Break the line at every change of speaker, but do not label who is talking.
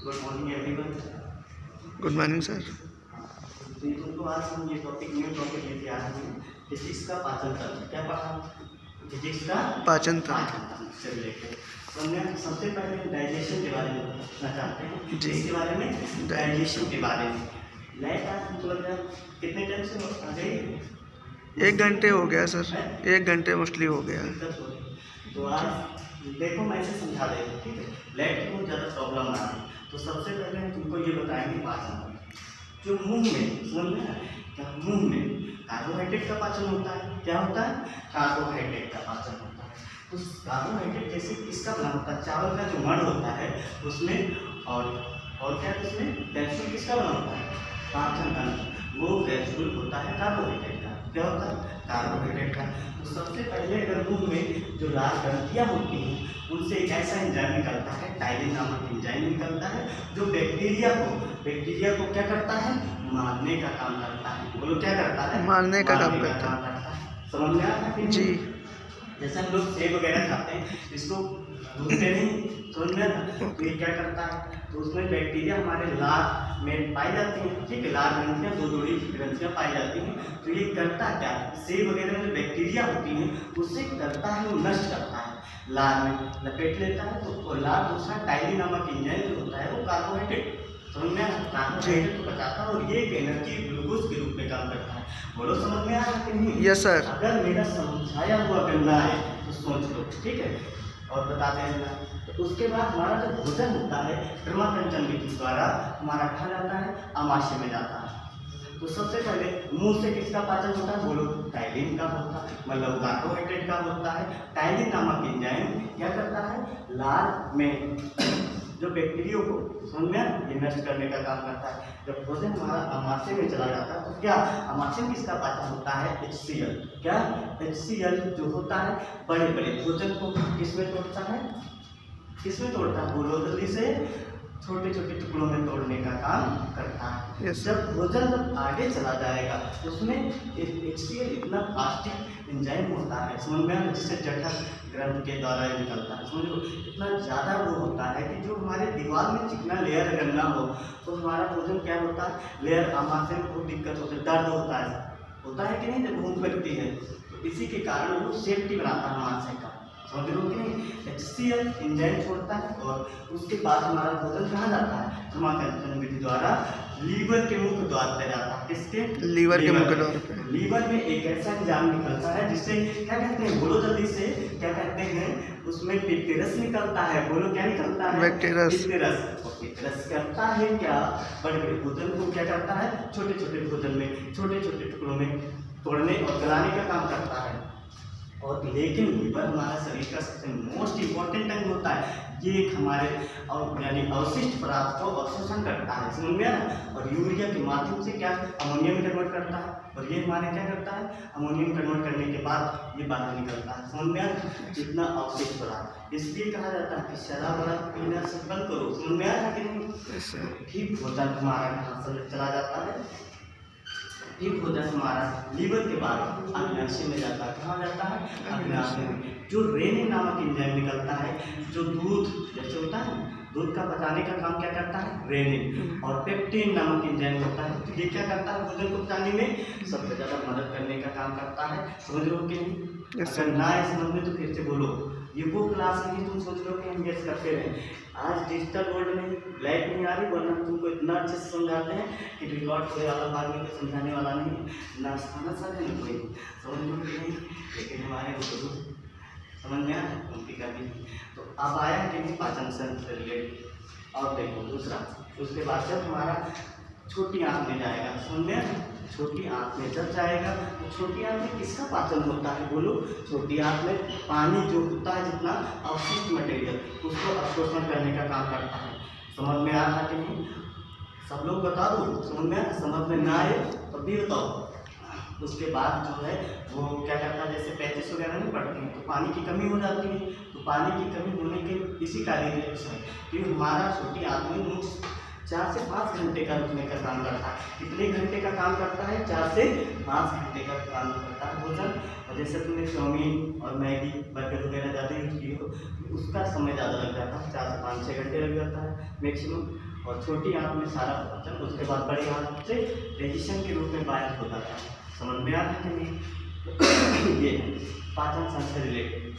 Good morning everyone.
Good morning sir.
तो तुमको आज हम ये न्यू टॉपिक लेके आ रहे हैं, फिजिक्स का पाचन तंत्र। क्या पढ़ा? फिजिक्स का
पाचन तंत्र
से रिलेटेड। तो हमने सबसे पहले डाइजेशन के बारे में पूछना चाहते हैं
जी।
इसके बारे में, डाइजेशन के बारे में। लाइट आज हमको लग रहा है कितने टाइम से आ गई?
1 घंटे हो गया सर, 1 घंटे मोस्टली हो गया।
तो आज देखो मैं इसे समझा देगा, ठीक है? लाइट की बहुत ज़्यादा प्रॉब्लम आ रही है। तो सबसे पहले हम तुमको ये बताएंगे पाचन। जो मुंह में, समझ में आया क्या? मुंह में कार्बोहाइड्रेट का पाचन होता है। क्या होता है? कार्बोहाइड्रेट का पाचन होता है। तो कार्बोहाइड्रेट जैसे किसका बना होता है? चावल का जो मण होता है उसमें, और क्या है उसमें? कैप्सूल किसका बना होता है? पाचन तंत्र। वो कैप्सूल होता है कार्बोहाइड्रेट का। क्या होता है? कार्बोहाइड्रेट का। तो सबसे पहले अगर मुंह में जो लाल ग्रंथियाँ होती हैं उनसे एक ऐसा एंजाइम निकलता है, टाइलिन नामक एंजाइम निकलता है, जो बैक्टीरिया को क्या करता है? मारने का काम करता है। बोलो क्या करता है?
मारने का काम करता
है। समझ में आता है
जी।
जैसे हम लोग सेब वगैरह खाते हैं, इसको धुलते नहीं, समझ में आता? तो ये क्या करता है? तो उसमें बैक्टीरिया हमारे लार में पाई जाती हैं, ठीक है? लार ग्रंथियाँ, 2 जोड़ी ग्रंथियाँ पाई जाती हैं। तो ये करता क्या है? सेब वगैरह में जो बैक्टीरिया होती हैं उससे करता है, वो नष्ट करता है, लार में लपेट लेता है। तो लार दूसरा टाइलिन नामक एंजाइम जो होता है वो कार्बोहाइड्रेट, समझ में आया? कार्बोहाइड्रेट को बताता है और ये एक एनर्जी ग्लूकोज के रूप में काम करता है। बोलो समझ में आ रहा है कि नहीं?
Yes sir.
अगर मेरा समझाया हुआ करना है तो सोच लो, ठीक है? और बताते हैं ना। तो उसके बाद हमारा जो भोजन होता है क्रमाकंचन विधि द्वारा हमारा कहा जाता है, आमाशय में जाता है। तो सबसे पहले मुंह से किसका पाचन होता है? बोलो टाइलिन का होता है, मतलब कार्बोहाइड्रेट का होता है। टाइलिन नामक एंजाइम क्या करता है? लार में जो बैक्टीरिया को, समझ में, ये नष्ट करने का काम करता है। जब भोजन हमारा आमाशय में चला जाता है तो क्या आमाशय में किसका पाचन होता है? HCl। क्या? HCl जो होता है बड़े बड़े भोजन को किसमें तोड़ता है? किसमें तोड़ता है? बोलो जल्दी से। छोटे छोटे टुकड़ों में तोड़ने का काम करता है।
yes.
जब भोजन आगे चला जाएगा उसमें HCl इतना प्लास्टिक एंजाइम होता है, समझ में, जिससे जठर ग्रंथ के द्वारा निकलता है, समझ लो। इतना ज़्यादा वो होता है कि जो हमारे दीवार में चिकना लेयर अगर ना हो तो हमारा भोजन क्या होता है? लेयर आमाशय में बहुत दिक्कत होती है, दर्द होता है कि नहीं जब भूख लगती है? तो इसी के कारण वो सेफ्टी बनाता है आमाशय का, समझ लो कि नहीं? HCl एंजाइम छोड़ता है और उसके बाद हमारा भोजन कहाँ जाता है? क्रमाकंचन विधि द्वारा लीवर के मुख्य द्वार पे जाता है। किसके?
लीवर के मुख्य द्वार पे।
लीवर में एक ऐसा एंजाइम निकलता है जिससे क्या कहते हैं? बोलो जल्दी से। क्या कहते हैं? उसमें पिक्टेरस निकलता है। बोलो क्या निकलता है?
पिक्टेरस।
पिक्टेरस करता है क्या? बड़े बड़े भोजन को क्या करता है? छोटे छोटे भोजन में, छोटे छोटे टुकड़ों में तोड़ने और गलाने का काम करता है। और लेकिन लीवर हमारा शरीर का सबसे मोस्ट इम्पोर्टेंट अंग होता है। ये हमारे यानी अवशिष्ट पदार्थ को अवशोषण करता है, समझ में आया? और यूरिया के माध्यम से क्या अमोनिया में कन्वर्ट करता है, और ये हमारे क्या करता है? अमोनिया में कन्वर्ट करने के बाद ये बाहर निकलता है, समझ में आया? जितना अवशिष्ट पदार्थ, इसलिए कहा जाता है कि शराब पीना से बंद करो, समझ में आया कि नहीं? ठीक भोजन हमारा कहाँ से चला जाता है? ठीक भोजन हमारा लीवर के बाद अग्नाशय में जाता है। कहाँ जाता है? अग्नाशय में। जो रेनिन नामक एंजाइम निकलता है, जो दूध जैसे होता है, दूध का पचाने का काम क्या करता है? रेनिन। और पेप्टिन नामक एंजाइम होता है, तो ये क्या करता है? भोजन को पचाने में सबसे ज़्यादा मदद करने का काम करता है, समझ लो कि नहीं? अगर ना है समझ में तो फिर से बोलो। ये वो क्लास नहीं तुम सोच लो कि हम गेस करते रहे। आज डिजिटल वर्ल्ड में लाइट नहीं आ रही, वरना तुमको इतना अच्छे से समझाते हैं कि रिकॉर्ड कोई वाला बाद में कोई समझाने वाला नहीं, ना खाना सा है कोई, समझ लो कि नहीं? लेकिन हमारे गुरु समझ में आया उनकी कभी। तो अब आया कि नहीं पाचन से रिलेटेड। और देखो दूसरा, उसके बाद जब हमारा छोटी आँख में जाएगा, समझ में, छोटी आँख में जब जाएगा तो छोटी आँख में किसका पाचन होता है? बोलो। छोटी आँख में पानी जो होता है, जितना अवशिष्ट मटेरियल, उसको अवशोषण करने का काम करता है। समझ में आ रहा कि नहीं? सब लोग बता दो, समझ में? समझ में ना आए तब भी बताओ। उसके बाद जो है वो क्या करता है? जैसे पैचिस वगैरह नहीं पड़ते हैं तो पानी की कमी हो जाती है। तो पानी की कमी होने के इसी कार्य कि हमारा छोटी आँख में मुख्य 4 से 5 घंटे का रुकने का काम करता है। कितने घंटे का काम करता है? 4 से 5 घंटे का काम करता है भोजन। और जैसे तुमने चाउमीन और मैगी बर्गर वगैरह ज़्यादा यूज की हो, उसका समय ज़्यादा लग जाता है, 4 से 5-6 घंटे लग जाता है मैक्सिमम। और छोटी आंत में सारा भोजन उसके बाद बड़ी आंत से डाइजेशन के रूप में बाहर हो जाता है। समझ में आ रहा है कि नहीं? ये पाचन तंत्र से रिलेटेड।